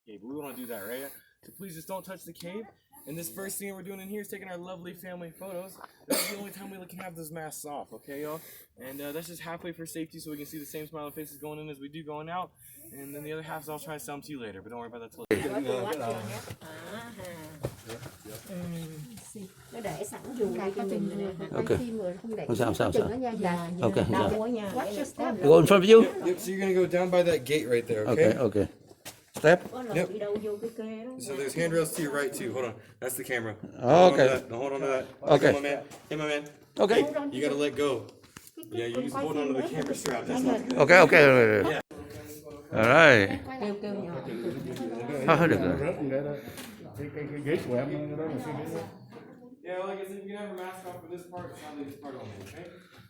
cave, but we want to do that, right? So please just don't touch the cave. And this first thing we're doing in here is taking our lovely family photos. This is the only time we can have those masks off, okay, y'all? And that's just halfway for safety, so we can see the same smiling faces going in as we do going out. And then the other half, I'll try to sell them to you later, but don't worry about that till later. Nó để sẵn dùng Okay. cho mình Okay. phim rồi không để Sao? Okay. Watch your step. Go in front of you. Yep, so you're gonna go down by that gate right there, okay? Okay. Step. Yep. So there's handrails to your right too. Hold on, that's the camera. Okay. Don't hold on to that. Okay. Hey, my man. Hey, my man. Okay. You gotta let go. Yeah, you just hold on to the camera strap. That's not good. Okay. Yeah. All right. Kêu nhỏ. Thôi được rồi. Cái ghế của em đó là cái ghế. Yeah, like I said, you can have a mask off for this part, but not this part only, okay?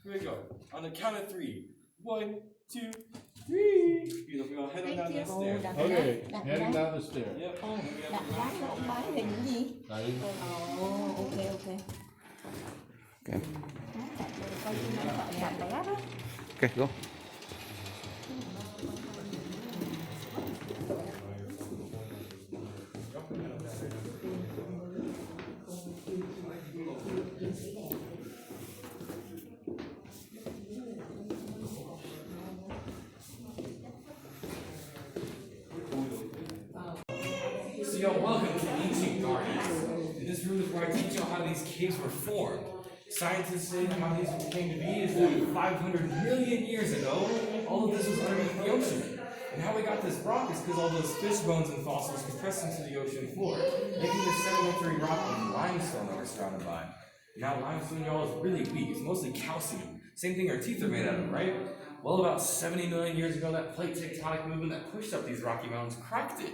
Here we go. On the count of 3. 1, 2, 3. Beautiful. Head on down that stair. Okay, heading down the stair. Yep. Đặt bái là ông bái về những gì? Đấy. Ok. Okay. Coi như nó gọi là bé đó. Okay, go. So y'all, welcome to Ancient Gardens. And this room is where I teach y'all how these caves were formed. Scientists say that how these came to be is that 500 million years ago, all of this was underneath the ocean. And how we got this rock is because all those fish bones and fossils compressed into the ocean floor, making this sedimentary rock with limestone that we're surrounded by. Now limestone, y'all, is really weak. It's mostly calcium. Same thing our teeth are made out of, right? Well, about 70 million years ago, that plate tectonic movement that pushed up these rocky mountains cracked it.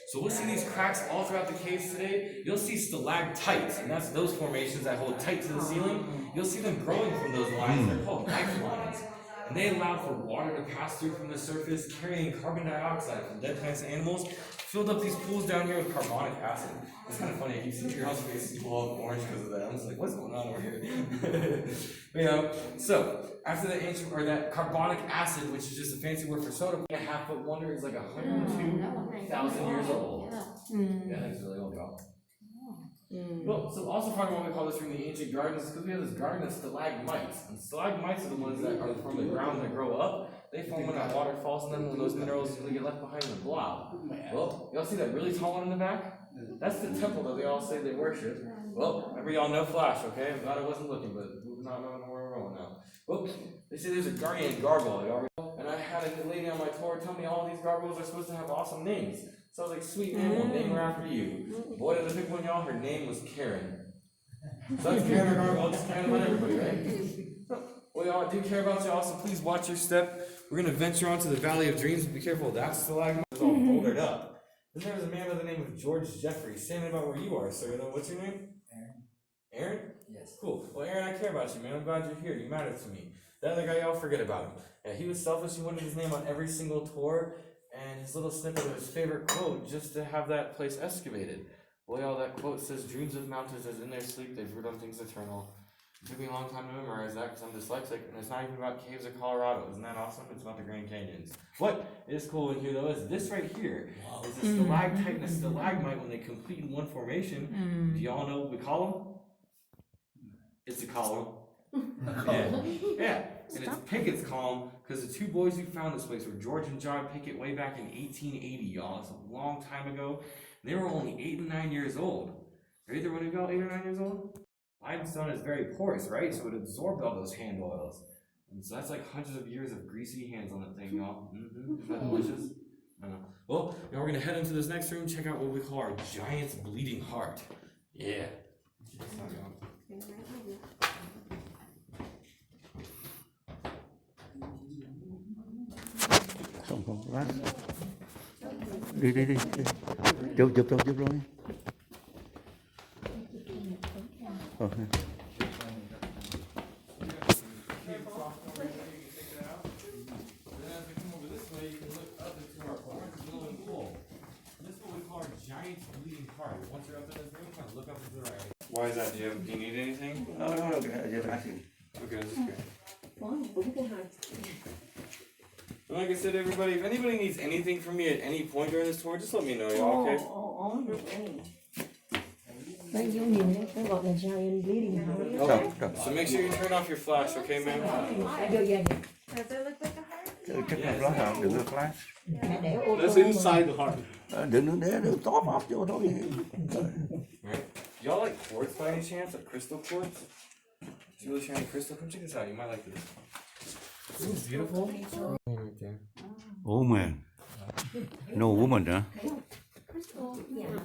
So we'll see these cracks all throughout the caves today. You'll see stalactites, and that's those formations that hold tight to the ceiling. You'll see them growing from those lines. They're called lifelines. And they allow for water to pass through from the surface, carrying carbon dioxide from dead plants and animals, filled up these pools down here with carbonic acid. It's kind of funny, I keep seeing your house faces glow up orange because of that. I'm just like, what's going on over here? So after the ancient, or that carbonic acid, which is just a fancy word for soda, a half-foot wonder is like 102,000 years old. Yeah, that's really old, y'all. Well, so also part of what we call this room the ancient gardens is because we have this garden of stalagmites. And stalagmites are the ones that are from the ground that grow up. They form when that water falls on them, when those minerals usually get left behind in the blob. Well, y'all see that really tall one in the back? That's the temple that they all say they worship. Well, remember y'all no flash, okay? I'm glad I wasn't looking, but we're not knowing where we're going now. Well, they say there's a guardian gargoyle, y'all. And I had a lady on my tour tell me all these gargoyles are supposed to have awesome names. So I was like, sweet name, we'll name her after you. Boy, did I pick one, y'all, her name was Karen. So that's Karen or gargoyle, just Karen about everybody, right? Well, y'all, I do care about y'all, so please watch your step. We're going to venture onto the Valley of Dreams. Be careful, that's stalagmite. It's all bouldered up. Then there was a man by the name of George Jeffrey. Say anything about where you are, sir. What's your name? Aaron. Aaron? Yes. Cool. Well, Aaron, I care about you, man. I'm glad you're here. You matter to me. The other guy, y'all forget about him. Yeah, he was selfish. He wanted his name on every single tour and his little snippet of his favorite quote just to have that place excavated. Well, y'all, that quote says, "Dreams of mountains as in their sleep, they brood on things eternal." It took me a long time to memorize that because I'm dyslexic, and it's not even about caves of Colorado. Isn't that awesome? It's about the Grand Canyons. What is cool in here, though, is this right here. Is a stalactite and a stalagmite when they complete in one formation. Do y'all know what we call them? It's a column. Yeah. And it's Pickett's column because the two boys who found this place were George and John Pickett way back in 1880, y'all. It's a long time ago. They were only 8 and 9 years old. Are either one of y'all 8 or 9 years old? Limestone is very porous, right? So it absorbed all those hand oils. And so that's like hundreds of years of greasy hands on that thing, y'all. Isn't that delicious? Well, now we're going to head into this next room, check out what we call our giant's bleeding heart. Yeah. Không lát. Đi. Chụp rồi. Okay. Giant's bleeding heart. Once you're up in this room, kind of look up to the right. Why is that? Do you need anything? No, just asking. Okay, this is great. Có 4 cái hạt. When I I said, everybody, if anybody needs anything from me at any point during this tour, just let me know, y'all, okay? Bao nhiêu nhìn đấy, nó gọi là giant bleeding heart. Rồi, rồi. So make sure you turn off your flash, okay, ma'am? Vô dần. Chắc là flash đừng có flash. Để ô tô. That's inside the heart. Đừng top off vô thôi. Right? Y'all like quartz by any chance? Like crystal quartz? It's really shiny crystal. Come check this out. You might like this. This is beautiful. Right there. Oh man. No woman hả?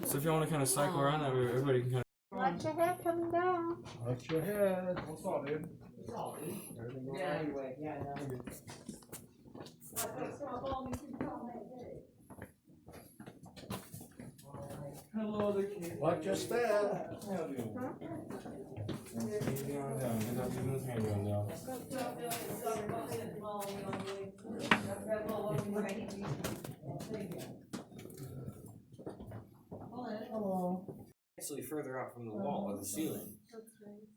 So if you want to kind of cycle around that, everybody can kind of. Watch your head come down. Watch your head. What's all, dude? Hello, the kid. Watch your step. Easy on down. Get up, give him his hand on down. Actually, further out from the wall or the ceiling.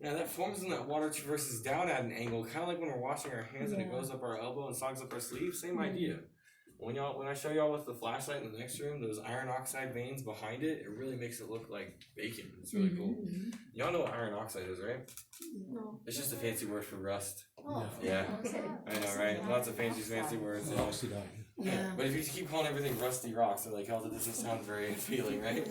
Yeah, that forms when that water traverses down at an angle, kind of like when we're washing our hands and it goes up our elbow and sogs up our sleeve. Same idea. When I show y'all with the flashlight in the next room, those iron oxide veins behind it, it really makes it look like bacon. It's really cool. Y'all know what iron oxide is, right? No. It's just a fancy word for rust. Oh, Yeah, okay. I know, right? Lots of fancy words. You know. Yeah. But if you keep calling everything rusty rocks, they're like, oh, that doesn't sound very appealing, right?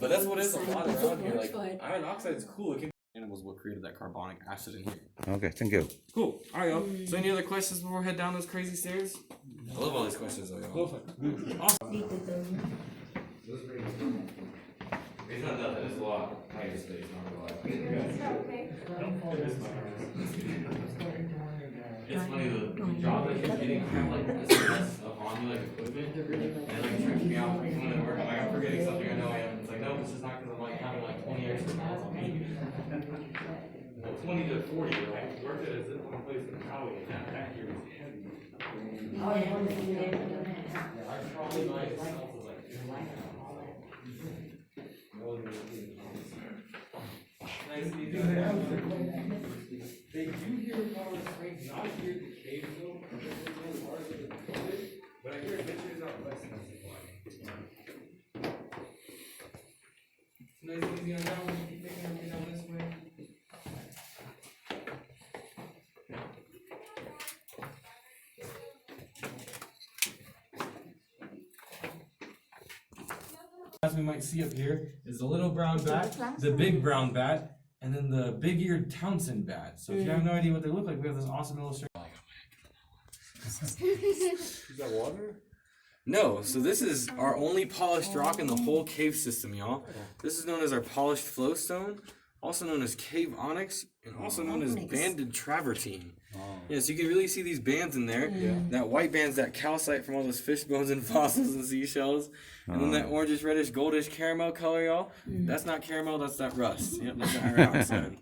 But that's what is a lot around here. Like, iron oxide is cool. It can animals what created that carbonic acid in here. Okay, thank you. Cool. All right, y'all. So any other questions before we head down those crazy stairs? I love all these questions, though, y'all. Awesome. Đi từ từ. It's not nothing. It's a lot. Tighter space, not a lot. It's funny, the job that keeps getting kind of like this mess up on you, like equipment, and like trips me out when I'm working. Like I'm forgetting something I know I am. It's like, no, it's just not because I'm like having like 20 extra miles on me. Well, 20 to 40, like worked at a zip one place in the highway, and that here was heavy. Yeah, I probably might myself was like, nice to meet you. They do hear about the springs, not here at the cave though, but I hear adventures out west in the supply. It's nice and easy on down, we can keep taking everything down this way. As we might see up here is the little brown bat, the big brown bat, and then the big-eared Townsend bat. So if you have no idea what they look like, we have this awesome illustration. Is that water? No, so this is our only polished rock in the whole cave system, y'all. This is known as our polished flowstone, also known as cave onyx, and also known as banded travertine. Yeah, so you can really see these bands in there. That white band's that calcite from all those fish bones and fossils and seashells. And then that orangish, reddish, goldish caramel color, y'all. That's not caramel, that's that rust. Yep, that's the iron oxide.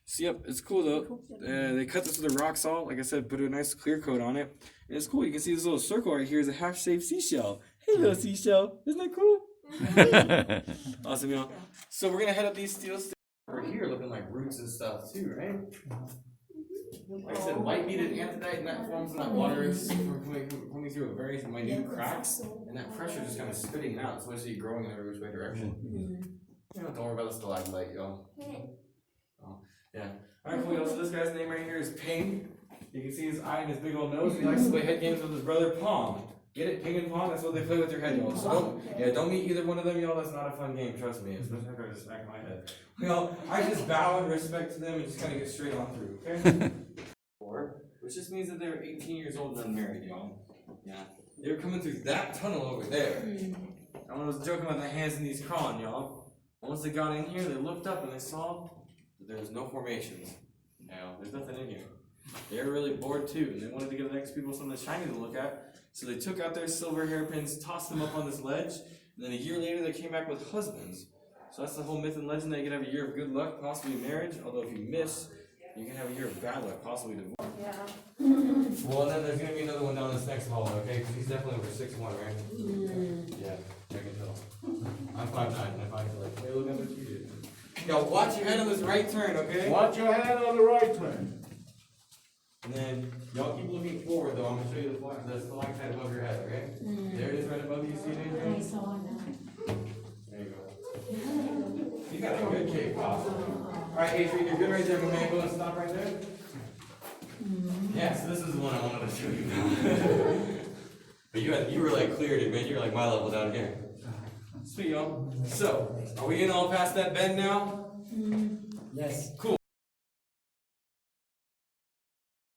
So yep, it's cool though. They cut this with a rock salt, like I said, put a nice clear coat on it. And it's cool, you can see this little circle right here is a half-shaped seashell. Hey little seashell, isn't that cool? Awesome, y'all. So we're gonna head up these steel stairs over here looking like roots and stuff too, right? Like I said, white beaded anthodite, and that forms in that water is coming through a very minute cracks, and that pressure just kind of spitting it out. So I see it growing in every which way direction. Don't worry about the stalagmite, y'all. Oh, yeah. Alright, cool, y'all. So this guy's name right here is Ping. You can see his eye and his big old nose. He likes to play head games with his brother Pong. Get it? Ping and Pong? That's what they play with your head, y'all. So don't meet either one of them, y'all. That's not a fun game, trust me. Especially after I just smack my head. Y'all, I just bow in respect to them and just kind of get straight on through, okay? Which just means that they were 18 years old and unmarried, y'all. Yeah. They were coming through that tunnel over there. I was joking about the hands and these crawling, y'all. Once they got in here, they looked up and they saw that there was no formations. Now, there's nothing in here. They were really bored too, and they wanted to give the next people something shiny to look at. So they took out their silver hairpins, tossed them up on this ledge, and then a year later they came back with husbands. So that's the whole myth and legend that you can have a year of good luck, possibly marriage, although if you miss, you can have a year of bad luck, possibly divorce. Yeah. Well, then there's going to be another one down this next hallway, okay? Because he's definitely over 6'1", right? Yeah, I can tell. I'm 5'9", and I feel like, hey, look at what you did. Now watch your head on this right turn, okay? Watch your head on the right turn. And then y'all keep looking forward though. I'm gonna show you the stalactite above your head, okay? There it is right above you. See it, Adrian? I saw that. There you go. You got a good cake pop. Alright, Adrian, you're good right there, my man. Go and stop right there. Yeah, so this is the one I wanted to show you. But you were like cleared it, man. You were like my level down here. Sweet, y'all. So, are we in all past that bend now? Yes. Cool.